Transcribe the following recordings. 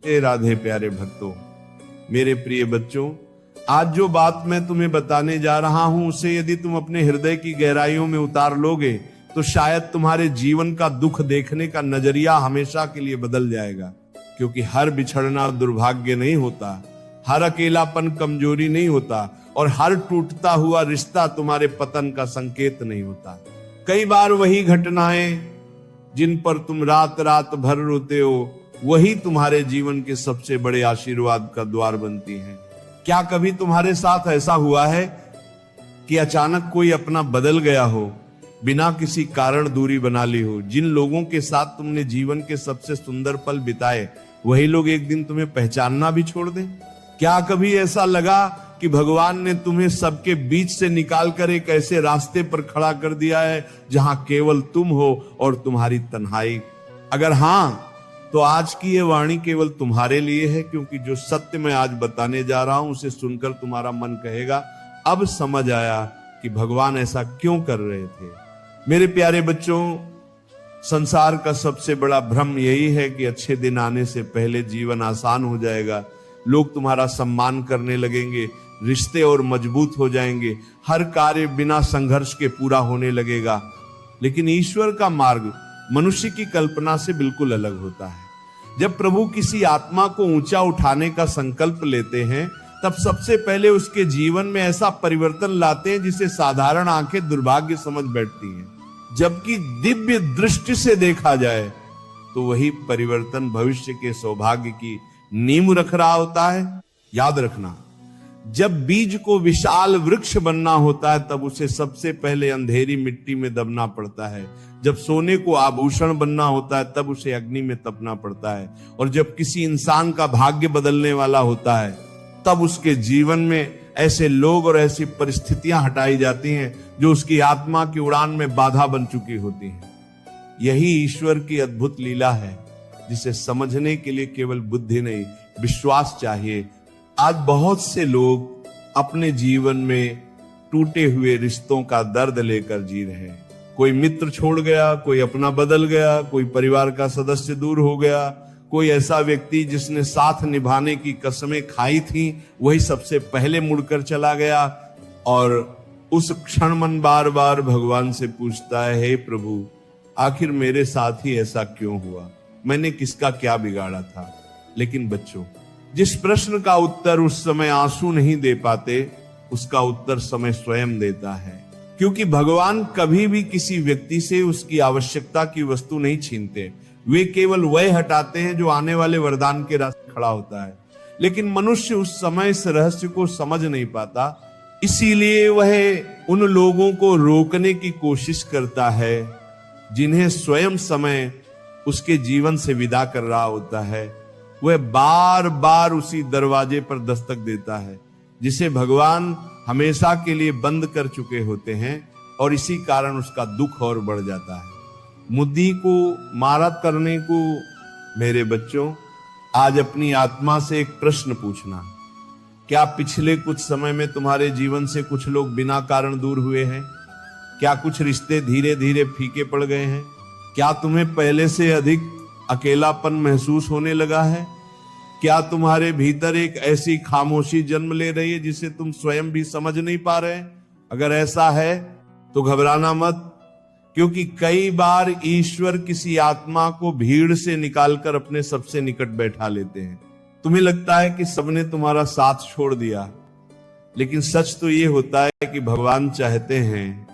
हे राधे प्यारे भक्तों, मेरे प्रिय बच्चों, आज जो बात मैं तुम्हें बताने जा रहा हूं उसे यदि तुम अपने हृदय की गहराइयों में उतार लोगे तो शायद तुम्हारे जीवन का दुख देखने का नजरिया हमेशा के लिए बदल जाएगा। क्योंकि हर बिछड़ना दुर्भाग्य नहीं होता, हर अकेलापन कमजोरी नहीं होता, और हर टूटता हुआ रिश्ता तुम्हारे पतन का संकेत नहीं होता। कई बार वही घटनाएं जिन पर तुम रात रात भर रोते हो वही तुम्हारे जीवन के सबसे बड़े आशीर्वाद का द्वार बनती हैं। क्या कभी तुम्हारे साथ ऐसा हुआ है कि अचानक कोई अपना बदल गया हो, बिना किसी कारण दूरी बना ली हो? जिन लोगों के साथ तुमने जीवन के सबसे सुंदर पल बिताए वही लोग एक दिन तुम्हें पहचानना भी छोड़ दें? क्या कभी ऐसा लगा कि भगवान ने तुम्हें सबके बीच से निकालकर एक ऐसे रास्ते पर खड़ा कर दिया है जहां केवल तुम हो और तुम्हारी तन्हाई? अगर हां, तो आज की ये वाणी केवल तुम्हारे लिए है, क्योंकि जो सत्य मैं आज बताने जा रहा हूं उसे सुनकर तुम्हारा मन कहेगा, अब समझ आया कि भगवान ऐसा क्यों कर रहे थे। मेरे प्यारे बच्चों, संसार का सबसे बड़ा भ्रम यही है कि अच्छे दिन आने से पहले जीवन आसान हो जाएगा, लोग तुम्हारा सम्मान करने लगेंगे, रिश्ते और मजबूत हो जाएंगे, हर कार्य बिना संघर्ष के पूरा होने लगेगा। लेकिन ईश्वर का मार्ग मनुष्य की कल्पना से बिल्कुल अलग होता है। जब प्रभु किसी आत्मा को ऊंचा उठाने का संकल्प लेते हैं तब सबसे पहले उसके जीवन में ऐसा परिवर्तन लाते हैं जिसे साधारण आंखें दुर्भाग्य समझ बैठती हैं। जबकि दिव्य दृष्टि से देखा जाए तो वही परिवर्तन भविष्य के सौभाग्य की नींव रख रहा होता है। याद रखना, जब बीज को विशाल वृक्ष बनना होता है तब उसे सबसे पहले अंधेरी मिट्टी में दबना पड़ता है। जब सोने को आभूषण बनना होता है तब उसे अग्नि में तपना पड़ता है। और जब किसी इंसान का भाग्य बदलने वाला होता है तब उसके जीवन में ऐसे लोग और ऐसी परिस्थितियां हटाई जाती हैं जो उसकी आत्मा की उड़ान में बाधा बन चुकी होती हैं। यही ईश्वर की अद्भुत लीला है जिसे समझने के लिए केवल बुद्धि नहीं, विश्वास चाहिए। आज बहुत से लोग अपने जीवन में टूटे हुए रिश्तों का दर्द लेकर जी रहे हैं। कोई मित्र छोड़ गया, कोई अपना बदल गया, कोई परिवार का सदस्य दूर हो गया, कोई ऐसा व्यक्ति जिसने साथ निभाने की कसमें खाई थी वही सबसे पहले मुड़कर चला गया। और उस क्षण मन बार बार भगवान से पूछता है, हे प्रभु, आखिर मेरे साथ ही ऐसा क्यों हुआ? मैंने किसका क्या बिगाड़ा था? लेकिन बच्चों, जिस प्रश्न का उत्तर उस समय आंसू नहीं दे पाते उसका उत्तर समय स्वयं देता है। क्योंकि भगवान कभी भी किसी व्यक्ति से उसकी आवश्यकता की वस्तु नहीं छीनते, वे केवल वह हटाते हैं जो आने वाले वरदान के रास्ते खड़ा होता है। लेकिन मनुष्य उस समय इस रहस्य को समझ नहीं पाता, इसीलिए वह उन लोगों को रोकने की कोशिश करता है जिन्हें स्वयं समय उसके जीवन से विदा कर रहा होता है। वह बार बार उसी दरवाजे पर दस्तक देता है जिसे भगवान हमेशा के लिए बंद कर चुके होते हैं, और इसी कारण उसका दुख और बढ़ जाता है। मुद्दी को मारत करने को मेरे बच्चों, आज अपनी आत्मा से एक प्रश्न पूछना, क्या पिछले कुछ समय में तुम्हारे जीवन से कुछ लोग बिना कारण दूर हुए हैं? क्या कुछ रिश्ते धीरे धीरे फीके पड़ गए हैं? क्या तुम्हें पहले से अधिक अकेलापन महसूस होने लगा है? क्या तुम्हारे भीतर एक ऐसी खामोशी जन्म ले रही है जिसे तुम स्वयं भी समझ नहीं पा रहे? अगर ऐसा है तो घबराना मत, क्योंकि कई बार ईश्वर किसी आत्मा को भीड़ से निकालकर अपने सबसे निकट बैठा लेते हैं। तुम्हें लगता है कि सबने तुम्हारा साथ छोड़ दिया, लेकिन सच तो ये होता है कि भगवान चाहते हैं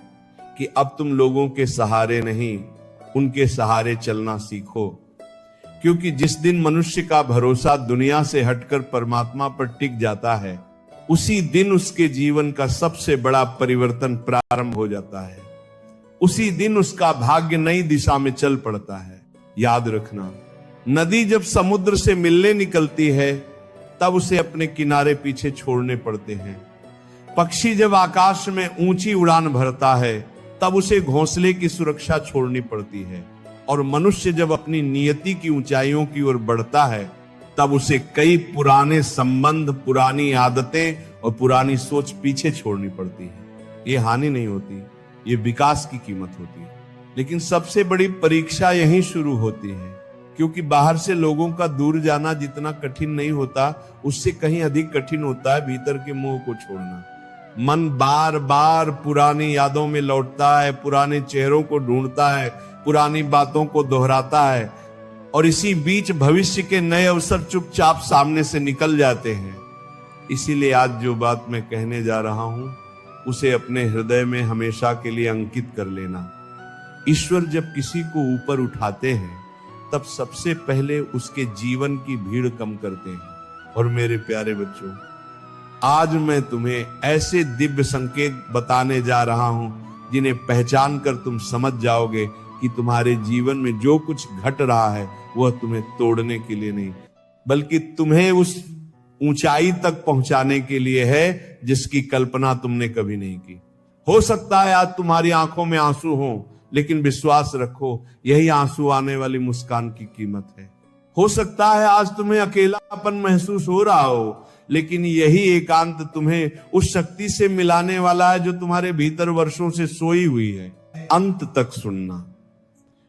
कि अब तुम लोगों के सहारे नहीं, उनके सहारे चलना सीखो। क्योंकि जिस दिन मनुष्य का भरोसा दुनिया से हटकर परमात्मा पर टिक जाता है उसी दिन उसके जीवन का सबसे बड़ा परिवर्तन प्रारंभ हो जाता है। उसी दिन उसका भाग्य नई दिशा में चल पड़ता है। याद रखना, नदी जब समुद्र से मिलने निकलती है तब उसे अपने किनारे पीछे छोड़ने पड़ते हैं। पक्षी जब आकाश में ऊंची उड़ान भरता है तब उसे घोंसले की सुरक्षा छोड़नी पड़ती है। और मनुष्य जब अपनी नियति की ऊंचाइयों की ओर बढ़ता है तब उसे कई पुराने संबंध, पुरानी आदतें और पुरानी सोच पीछे छोड़नी पड़ती है। ये हानि नहीं होती, ये विकास की कीमत होती है। लेकिन सबसे बड़ी परीक्षा यहीं शुरू होती है क्योंकि बाहर से लोगों का दूर जाना जितना कठिन नहीं होता, उससे कहीं अधिक कठिन होता है भीतर के मोह को छोड़ना। मन बार बार पुरानी यादों में लौटता है, पुराने चेहरों को ढूंढता है, पुरानी बातों को दोहराता है, और इसी बीच भविष्य के नए अवसर चुपचाप सामने से निकल जाते हैं। इसीलिए आज जो बात मैं कहने जा रहा हूं, उसे अपने हृदय में हमेशा के लिए अंकित कर लेना। ईश्वर जब किसी को ऊपर उठाते हैं, तब सबसे पहले उसके जीवन की भीड़ कम करते हैं। और मेरे प्यारे बच्चों, आज मैं तुम्हें ऐसे दिव्य संकेत बताने जा रहा हूं, जिन्हें पहचान कर तुम समझ जाओगे कि तुम्हारे जीवन में जो कुछ घट रहा है वह तुम्हें तोड़ने के लिए नहीं, बल्कि तुम्हें उस ऊंचाई तक पहुंचाने के लिए है जिसकी कल्पना तुमने कभी नहीं की। हो सकता है आज तुम्हारी आंखों में आंसू हो, लेकिन विश्वास रखो, यही आंसू आने वाली मुस्कान की कीमत है। हो सकता है आज तुम्हें अकेलापन महसूस हो रहा हो, लेकिन यही एकांत तुम्हें उस शक्ति से मिलाने वाला है जो तुम्हारे भीतर वर्षों से सोई हुई है। अंत तक सुनना,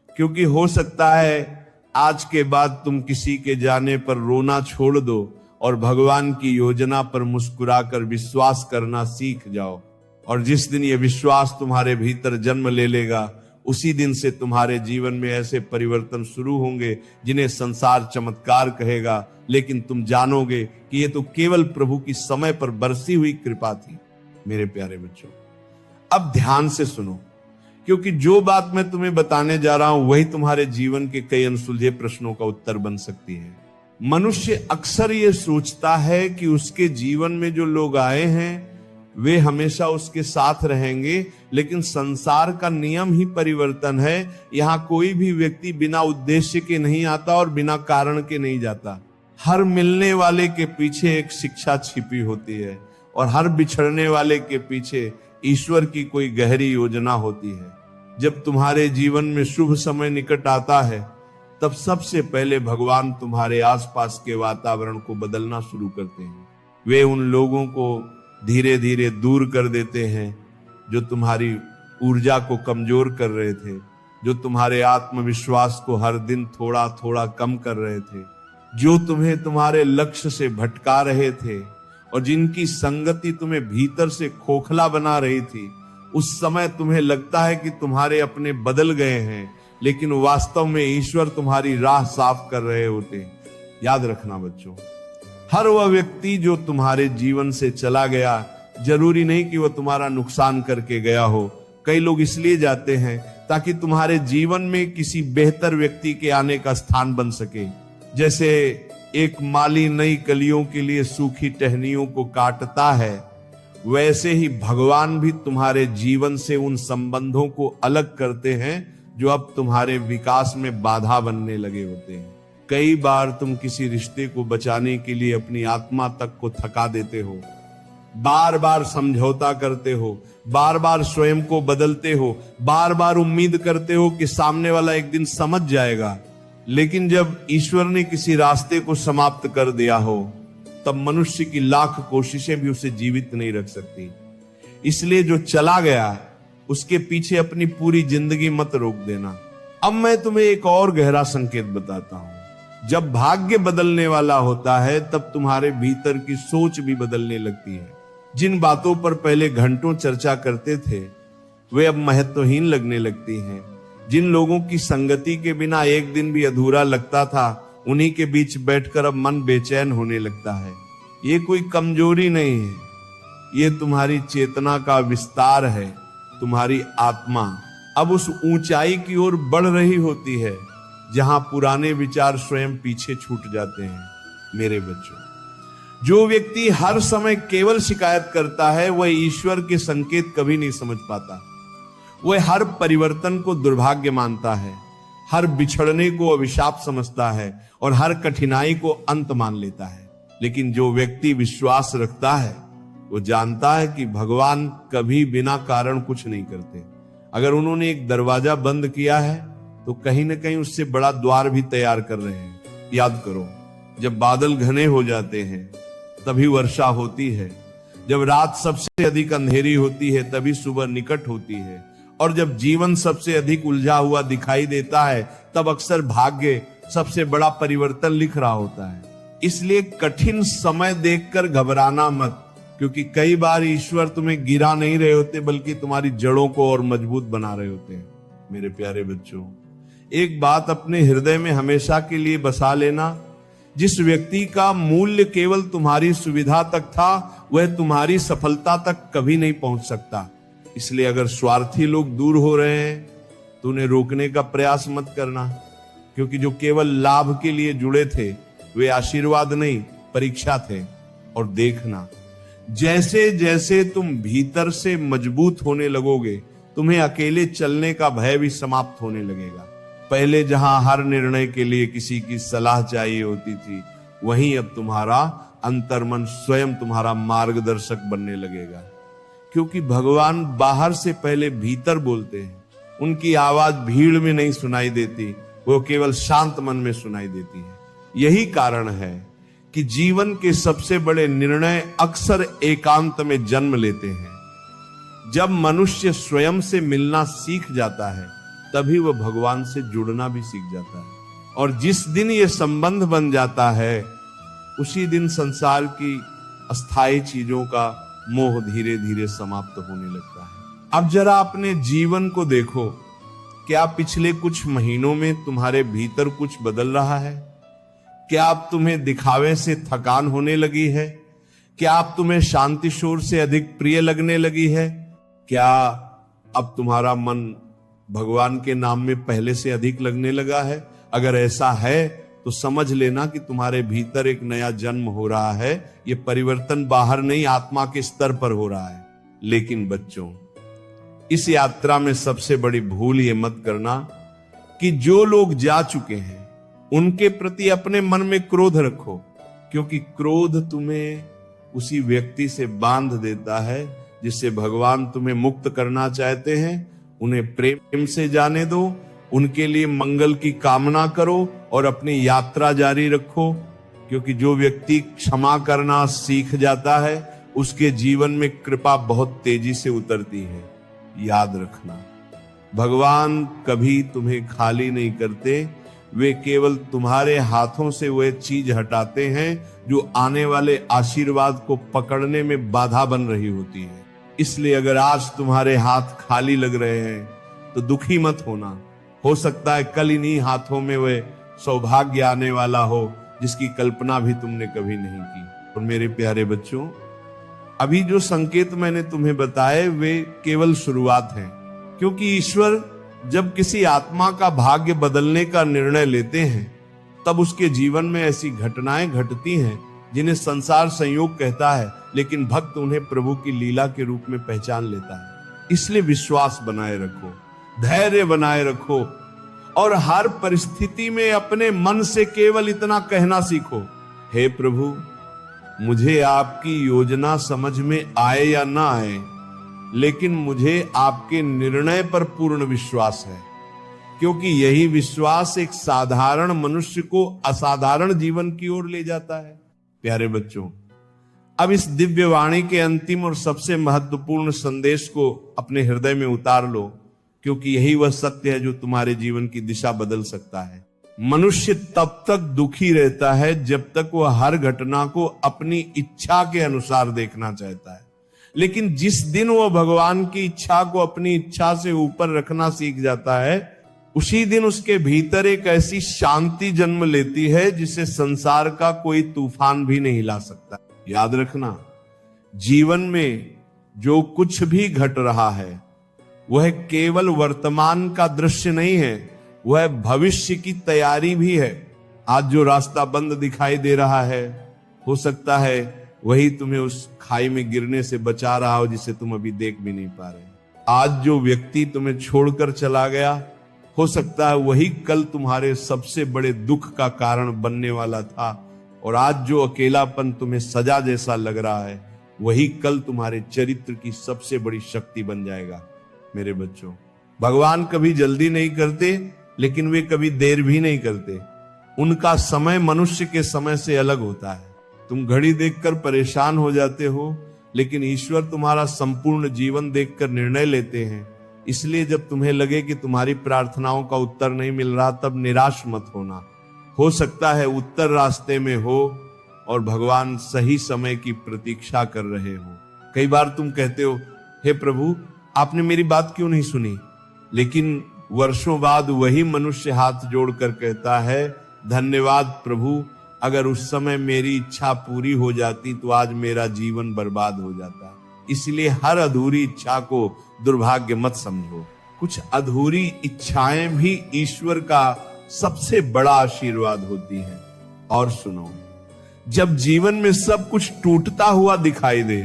क्योंकि हो सकता है आज के बाद तुम किसी के जाने पर रोना छोड़ दो और भगवान की योजना पर मुस्कुराकर विश्वास करना सीख जाओ। और जिस दिन ये विश्वास तुम्हारे भीतर जन्म ले लेगा, उसी दिन से तुम्हारे जीवन में ऐसे परिवर्तन शुरू होंगे जिन्हें संसार चमत्कार कहेगा, लेकिन तुम जानोगे कि ये तो केवल प्रभु की समय पर बरसी हुई कृपा थी। मेरे प्यारे बच्चों, अब ध्यान से सुनो, क्योंकि जो बात मैं तुम्हें बताने जा रहा हूं वही तुम्हारे जीवन के कई अनसुलझे प्रश्नों का उत्तर बन सकती है। मनुष्य अक्सर ये सोचता है कि उसके जीवन में जो लोग आए हैं वे हमेशा उसके साथ रहेंगे, लेकिन संसार का नियम ही परिवर्तन है। यहाँ कोई भी व्यक्ति बिना उद्देश्य के नहीं आता और बिना कारण के नहीं जाता। हर मिलने वाले के पीछे एक शिक्षा छिपी होती है, और हर बिछड़ने वाले के पीछे ईश्वर की कोई गहरी योजना होती है। जब तुम्हारे जीवन में शुभ समय निकट आता है, तब सबसे पहले भगवान तुम्हारे आसपास के वातावरण को बदलना शुरू करते हैं। वे उन लोगों को धीरे धीरे दूर कर देते हैं जो तुम्हारी ऊर्जा को कमजोर कर रहे थे, जो तुम्हारे आत्मविश्वास को हर दिन थोड़ा थोड़ा कम कर रहे थे, जो तुम्हें तुम्हारे लक्ष्य से भटका रहे थे, और जिनकी संगति तुम्हें भीतर से खोखला बना रही थी। उस समय तुम्हें लगता है कि तुम्हारे अपने बदल गए हैं, लेकिन वास्तव में ईश्वर तुम्हारी राह साफ कर रहे होते। याद रखना बच्चों, हर वह व्यक्ति जो तुम्हारे जीवन से चला गया, जरूरी नहीं कि वह तुम्हारा नुकसान करके गया हो। कई लोग इसलिए जाते हैं ताकि तुम्हारे जीवन में किसी बेहतर व्यक्ति के आने का स्थान बन सके। जैसे एक माली नई कलियों के लिए सूखी टहनियों को काटता है, वैसे ही भगवान भी तुम्हारे जीवन से उन संबंधों को अलग करते हैं जो अब तुम्हारे विकास में बाधा बनने लगे होते हैं। कई बार तुम किसी रिश्ते को बचाने के लिए अपनी आत्मा तक को थका देते हो, बार बार समझौता करते हो, बार बार स्वयं को बदलते हो, बार बार उम्मीद करते हो कि सामने वाला एक दिन समझ जाएगा। लेकिन जब ईश्वर ने किसी रास्ते को समाप्त कर दिया हो, तब मनुष्य की लाख कोशिशें भी उसे जीवित नहीं रख सकती। इसलिए जो चला गया उसके पीछे अपनी पूरी जिंदगी मत रोक देना। अब मैं तुम्हें एक और गहरा संकेत बताता हूं। जब भाग्य बदलने वाला होता है, तब तुम्हारे भीतर की सोच भी बदलने लगती है। जिन बातों पर पहले घंटों चर्चा करते थे, वे अब महत्वहीन लगने लगती हैं। जिन लोगों की संगति के बिना एक दिन भी अधूरा लगता था, उन्हीं के बीच बैठकर अब मन बेचैन होने लगता है। ये कोई कमजोरी नहीं है, ये तुम्हारी चेतना का विस्तार है। तुम्हारी आत्मा अब उस ऊंचाई की ओर बढ़ रही होती है जहां पुराने विचार स्वयं पीछे छूट जाते हैं। मेरे बच्चों, जो व्यक्ति हर समय केवल शिकायत करता है, वह ईश्वर के संकेत कभी नहीं समझ पाता। वह हर परिवर्तन को दुर्भाग्य मानता है, हर बिछड़ने को अभिशाप समझता है और हर कठिनाई को अंत मान लेता है। लेकिन जो व्यक्ति विश्वास रखता है, वो जानता है कि भगवान कभी बिना कारण कुछ नहीं करते। अगर उन्होंने एक दरवाजा बंद किया है, तो कहीं ना कहीं उससे बड़ा द्वार भी तैयार कर रहे हैं। याद करो, जब बादल घने हो जाते हैं तभी वर्षा होती है, जब रात सबसे अधिक अंधेरी होती है तभी सुबह निकट होती है, और जब जीवन सबसे अधिक उलझा हुआ दिखाई देता है, तब अक्सर भाग्य सबसे बड़ा परिवर्तन लिख रहा होता है। इसलिए कठिन समय देखकर घबराना मत, क्योंकि कई बार ईश्वर तुम्हें गिरा नहीं रहे होते, बल्कि तुम्हारी जड़ों को और मजबूत बना रहे होते हैं। मेरे प्यारे बच्चों, एक बात अपने हृदय में हमेशा के लिए बसा लेना, जिस व्यक्ति का मूल्य केवल तुम्हारी सुविधा तक था, वह तुम्हारी सफलता तक कभी नहीं पहुंच सकता। इसलिए अगर स्वार्थी लोग दूर हो रहे हैं तो उन्हें रोकने का प्रयास मत करना, क्योंकि जो केवल लाभ के लिए जुड़े थे वे आशीर्वाद नहीं, परीक्षा थे। और देखना, जैसे जैसे तुम भीतर से मजबूत होने लगोगे, तुम्हें अकेले चलने का भय भी समाप्त होने लगेगा। पहले जहां हर निर्णय के लिए किसी की सलाह चाहिए होती थी, वहीं अब तुम्हारा अंतर्मन स्वयं तुम्हारा मार्गदर्शक बनने लगेगा। क्योंकि भगवान बाहर से पहले भीतर बोलते हैं। उनकी आवाज भीड़ में नहीं सुनाई देती, वो केवल शांत मन में सुनाई देती है। यही कारण है कि जीवन के सबसे बड़े निर्णय अक्सर एकांत में जन्म लेते हैं। जब मनुष्य स्वयं से मिलना सीख जाता है, तभी वह भगवान से जुड़ना भी सीख जाता है। और जिस दिन यह संबंध बन जाता है, उसी दिन संसार की अस्थायी चीजों का मोह धीरे धीरे समाप्त होने लगता है। अब जरा अपने जीवन को देखो, क्या पिछले कुछ महीनों में तुम्हारे भीतर कुछ बदल रहा है? क्या अब तुम्हें दिखावे से थकान होने लगी है? क्या अब तुम्हें शांति शोर से अधिक प्रिय लगने लगी है? क्या अब तुम्हारा मन भगवान के नाम में पहले से अधिक लगने लगा है? अगर ऐसा है तो समझ लेना कि तुम्हारे भीतर एक नया जन्म हो रहा है। यह परिवर्तन बाहर नहीं, आत्मा के स्तर पर हो रहा है। लेकिन बच्चों, इस यात्रा में सबसे बड़ी भूल ये मत करना कि जो लोग जा चुके हैं उनके प्रति अपने मन में क्रोध रखो, क्योंकि क्रोध तुम्हें उसी व्यक्ति से बांध देता है जिससे भगवान तुम्हें मुक्त करना चाहते हैं। उन्हें प्रेम से जाने दो, उनके लिए मंगल की कामना करो और अपनी यात्रा जारी रखो, क्योंकि जो व्यक्ति क्षमा करना सीख जाता है, उसके जीवन में कृपा बहुत तेजी से उतरती है। याद रखना, भगवान कभी तुम्हें खाली नहीं करते। वे केवल तुम्हारे हाथों से वह चीज हटाते हैं जो आने वाले आशीर्वाद को पकड़ने में बाधा बन रही होती है। इसलिए अगर आज तुम्हारे हाथ खाली लग रहे हैं तो दुखी मत होना। हो सकता है कल इन्हीं हाथों में वह सौभाग्य आने वाला हो जिसकी कल्पना भी तुमने कभी नहीं की। और मेरे प्यारे बच्चों, अभी जो संकेत मैंने तुम्हें बताए वे केवल शुरुआत है, क्योंकि ईश्वर जब किसी आत्मा का भाग्य बदलने का निर्णय लेते हैं, तब उसके जीवन में ऐसी घटनाएं घटती हैं जिन्हें संसार संयोग कहता है, लेकिन भक्त उन्हें प्रभु की लीला के रूप में पहचान लेता है। इसलिए विश्वास बनाए रखो, धैर्य बनाए रखो और हर परिस्थिति में अपने मन से केवल इतना कहना सीखो, हे प्रभु, मुझे आपकी योजना समझ में आए या ना आए, लेकिन मुझे आपके निर्णय पर पूर्ण विश्वास है, क्योंकि यही विश्वास एक साधारण मनुष्य को असाधारण जीवन की ओर ले जाता है। प्यारे बच्चों, अब इस दिव्य वाणी के अंतिम और सबसे महत्वपूर्ण संदेश को अपने हृदय में उतार लो, क्योंकि यही वह सत्य है जो तुम्हारे जीवन की दिशा बदल सकता है। मनुष्य तब तक दुखी रहता है जब तक वह हर घटना को अपनी इच्छा के अनुसार देखना चाहता है, लेकिन जिस दिन वह भगवान की इच्छा को अपनी इच्छा से ऊपर रखना सीख जाता है, उसी दिन उसके भीतर एक ऐसी शांति जन्म लेती है जिसे संसार का कोई तूफान भी नहीं हिला सकता। याद रखना, जीवन में जो कुछ भी घट रहा है वह केवल वर्तमान का दृश्य नहीं है, वह भविष्य की तैयारी भी है। आज जो रास्ता बंद दिखाई दे रहा है, हो सकता है वही तुम्हें उस खाई में गिरने से बचा रहा हो जिसे तुम अभी देख भी नहीं पा रहे। आज जो व्यक्ति तुम्हें छोड़कर चला गया, हो सकता है वही कल तुम्हारे सबसे बड़े दुख का कारण बनने वाला था। और आज जो अकेलापन तुम्हें सजा जैसा लग रहा है, वही कल तुम्हारे चरित्र की सबसे बड़ी शक्ति बन जाएगा। मेरे बच्चों, भगवान कभी जल्दी नहीं करते, लेकिन वे कभी देर भी नहीं करते। उनका समय मनुष्य के समय से अलग होता है। तुम घड़ी देखकर परेशान हो जाते हो, लेकिन ईश्वर तुम्हारा संपूर्ण जीवन देखकर निर्णय लेते हैं। इसलिए जब तुम्हें लगे कि तुम्हारी प्रार्थनाओं का उत्तर नहीं मिल रहा, तब निराश मत होना। हो सकता है उत्तर रास्ते में हो और भगवान सही समय की प्रतीक्षा कर रहे हो। कई बार तुम कहते हो, हे प्रभु आपने मेरी बात क्यों नहीं सुनी, लेकिन वर्षों बाद वही मनुष्य हाथ जोड़कर कहता है, धन्यवाद प्रभु, अगर उस समय मेरी इच्छा पूरी हो जाती तो आज मेरा जीवन बर्बाद हो जाता। इसलिए हर अधूरी इच्छा को दुर्भाग्य मत समझो। कुछ अधूरी इच्छाएं भी ईश्वर का सबसे बड़ा आशीर्वाद होती हैं। और सुनो, जब जीवन में सब कुछ टूटता हुआ दिखाई दे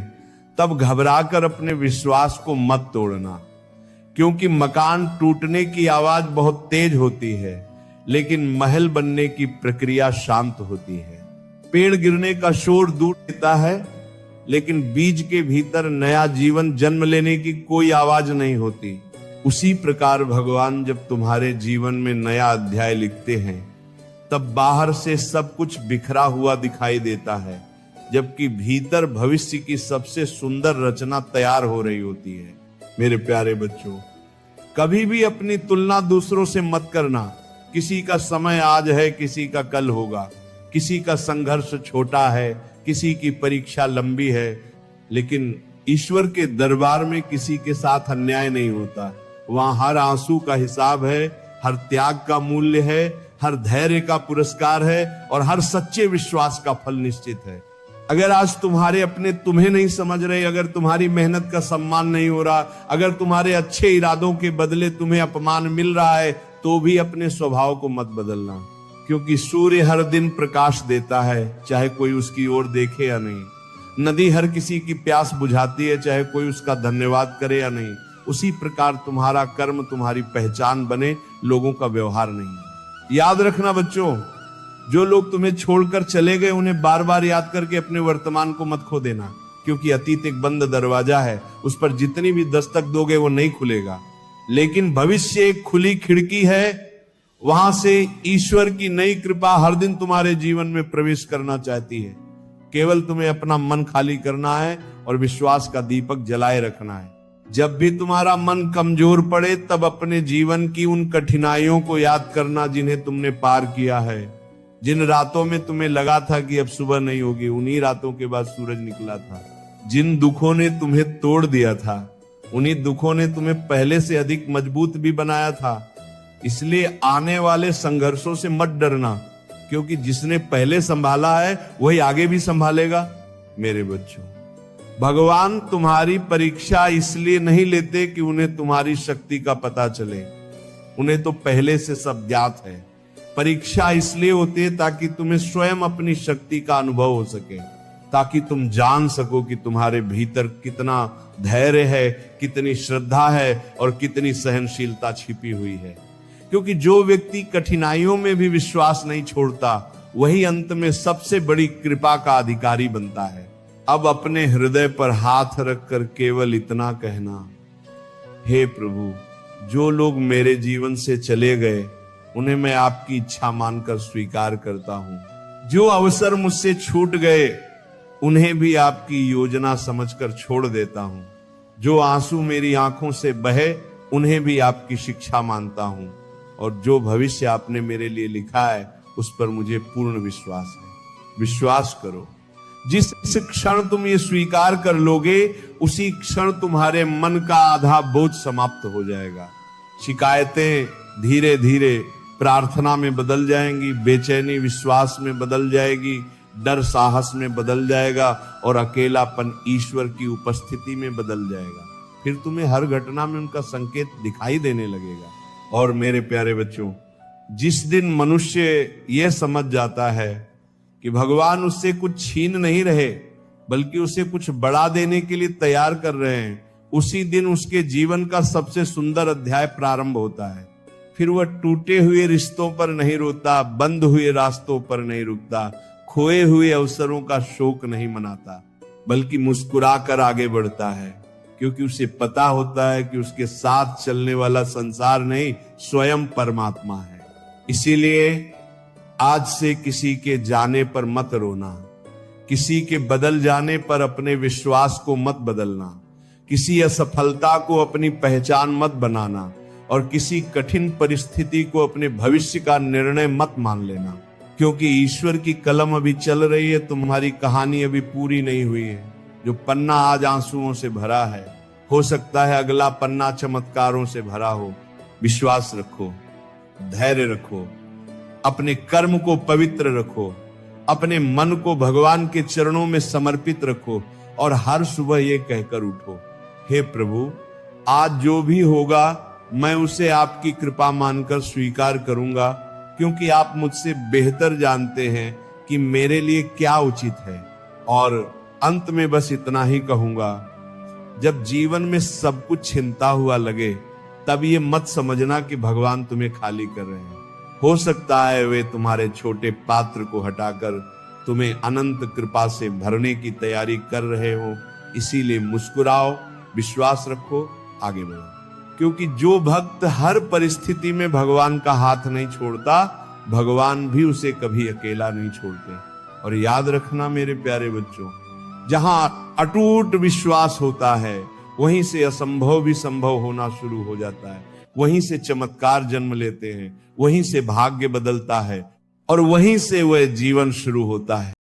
तब घबराकर अपने विश्वास को मत तोड़ना, क्योंकि मकान टूटने की आवाज बहुत तेज होती है लेकिन महल बनने की प्रक्रिया शांत होती है। पेड़ गिरने का शोर दूर देता है लेकिन बीज के भीतर नया जीवन जन्म लेने की कोई आवाज नहीं होती। उसी प्रकार भगवान जब तुम्हारे जीवन में नया अध्याय लिखते हैं तब बाहर से सब कुछ बिखरा हुआ दिखाई देता है, जबकि भीतर भविष्य की सबसे सुंदर रचना तैयार हो रही होती है। मेरे प्यारे बच्चों, कभी भी अपनी तुलना दूसरों से मत करना। किसी का समय आज है, किसी का कल होगा, किसी का संघर्ष छोटा है, किसी की परीक्षा लंबी है, लेकिन ईश्वर के दरबार में किसी के साथ अन्याय नहीं होता। वहां हर आंसू का हिसाब है, हर त्याग का मूल्य है, हर धैर्य का पुरस्कार है और हर सच्चे विश्वास का फल निश्चित है। अगर आज तुम्हारे अपने तुम्हें नहीं समझ रहे, अगर तुम्हारी मेहनत का सम्मान नहीं हो रहा, अगर तुम्हारे अच्छे इरादों के बदले तुम्हें अपमान मिल रहा है, तो भी अपने स्वभाव को मत बदलना, क्योंकि सूर्य हर दिन प्रकाश देता है, चाहे कोई उसकी ओर देखे या नहीं। नदी हर किसी की प्यास बुझाती है, चाहे कोई उसका धन्यवाद करे या नहीं। उसी प्रकार तुम्हारा कर्म तुम्हारी पहचान बने, लोगों का व्यवहार नहीं। याद रखना बच्चों, जो लोग तुम्हें छोड़कर चले गए उन्हें बार बार याद करके अपने वर्तमान को मत खो देना, क्योंकि अतीत एक बंद दरवाजा है, उस पर जितनी भी दस्तक दोगे वो नहीं खुलेगा। लेकिन भविष्य एक खुली खिड़की है, वहां से ईश्वर की नई कृपा हर दिन तुम्हारे जीवन में प्रवेश करना चाहती है। केवल तुम्हें अपना मन खाली करना है और विश्वास का दीपक जलाए रखना है। जब भी तुम्हारा मन कमजोर पड़े तब अपने जीवन की उन कठिनाइयों को याद करना जिन्हें तुमने पार किया है। जिन रातों में तुम्हें लगा था कि अब सुबह नहीं होगी, उन्हीं रातों के बाद सूरज निकला था। जिन दुखों ने तुम्हें तोड़ दिया था, उन्हीं दुखों ने तुम्हें पहले से अधिक मजबूत भी बनाया था। इसलिए आने वाले संघर्षों से मत डरना, क्योंकि जिसने पहले संभाला है वही आगे भी संभालेगा। मेरे बच्चों, भगवान तुम्हारी परीक्षा इसलिए नहीं लेते कि उन्हें तुम्हारी शक्ति का पता चले, उन्हें तो पहले से सब ज्ञात है। परीक्षा इसलिए होती है ताकि तुम्हें स्वयं अपनी शक्ति का अनुभव हो सके, ताकि तुम जान सको कि तुम्हारे भीतर कितना धैर्य है, कितनी श्रद्धा है और कितनी सहनशीलता छिपी हुई है। क्योंकि जो व्यक्ति कठिनाइयों में भी विश्वास नहीं छोड़ता, वही अंत में सबसे बड़ी कृपा का अधिकारी बनता है। अब अपने हृदय पर हाथ रखकर केवल इतना कहना, हे प्रभु, जो लोग मेरे जीवन से चले गए उन्हें मैं आपकी इच्छा मानकर स्वीकार करता हूं। जो अवसर मुझसे छूट गए उन्हें भी आपकी योजना समझकर छोड़ देता हूं। जो आंसू मेरी आंखों से बहे उन्हें भी आपकी शिक्षा मानता हूं। और जो भविष्य आपने मेरे लिए लिखा है उस पर मुझे पूर्ण विश्वास है। विश्वास करो, जिस क्षण तुम ये स्वीकार कर लोगे उसी क्षण तुम्हारे मन का आधा बोझ समाप्त हो जाएगा। शिकायतें धीरे धीरे प्रार्थना में बदल जाएंगी, बेचैनी विश्वास में बदल जाएगी, डर साहस में बदल जाएगा और अकेलापन ईश्वर की उपस्थिति में बदल जाएगा। फिर तुम्हें हर घटना में उनका संकेत दिखाई देने लगेगा। और मेरे प्यारे बच्चों, जिस दिन मनुष्य यह समझ जाता है कि भगवान उससे कुछ छीन नहीं रहे बल्कि उसे कुछ बड़ा देने के लिए तैयार कर रहे हैं, उसी दिन उसके जीवन का सबसे सुंदर अध्याय प्रारंभ होता है। फिर वह टूटे हुए रिश्तों पर नहीं रोता, बंद हुए रास्तों पर नहीं रुकता, खोए हुए अवसरों का शोक नहीं मनाता, बल्कि मुस्कुराकर आगे बढ़ता है, क्योंकि उसे पता होता है कि उसके साथ चलने वाला संसार नहीं, स्वयं परमात्मा है। इसीलिए आज से किसी के जाने पर मत रोना, किसी के बदल जाने पर अपने विश्वास को मत बदलना, किसी असफलता को अपनी पहचान मत बनाना और किसी कठिन परिस्थिति को अपने भविष्य का निर्णय मत मान लेना। क्योंकि ईश्वर की कलम अभी चल रही है, तुम्हारी कहानी अभी पूरी नहीं हुई है। जो पन्ना आज आंसुओं से भरा है, हो सकता है अगला पन्ना चमत्कारों से भरा हो। विश्वास रखो, धैर्य रखो, अपने कर्म को पवित्र रखो, अपने मन को भगवान के चरणों में समर्पित रखो और हर सुबह ये कहकर उठो, हे प्रभु, आज जो भी होगा मैं उसे आपकी कृपा मानकर स्वीकार करूंगा, क्योंकि आप मुझसे बेहतर जानते हैं कि मेरे लिए क्या उचित है। और अंत में बस इतना ही कहूंगा, जब जीवन में सब कुछ छिनता हुआ लगे, तब ये मत समझना कि भगवान तुम्हें खाली कर रहे हैं। हो सकता है वे तुम्हारे छोटे पात्र को हटाकर तुम्हें अनंत कृपा से भरने की तैयारी कर रहे हो। इसीलिए मुस्कुराओ, विश्वास रखो, आगे बढ़ो, क्योंकि जो भक्त हर परिस्थिति में भगवान का हाथ नहीं छोड़ता, भगवान भी उसे कभी अकेला नहीं छोड़ते। और याद रखना मेरे प्यारे बच्चों, जहां अटूट विश्वास होता है, वहीं से असंभव भी संभव होना शुरू हो जाता है, वहीं से चमत्कार जन्म लेते हैं, वहीं से भाग्य बदलता है और वहीं से वह जीवन शुरू होता है।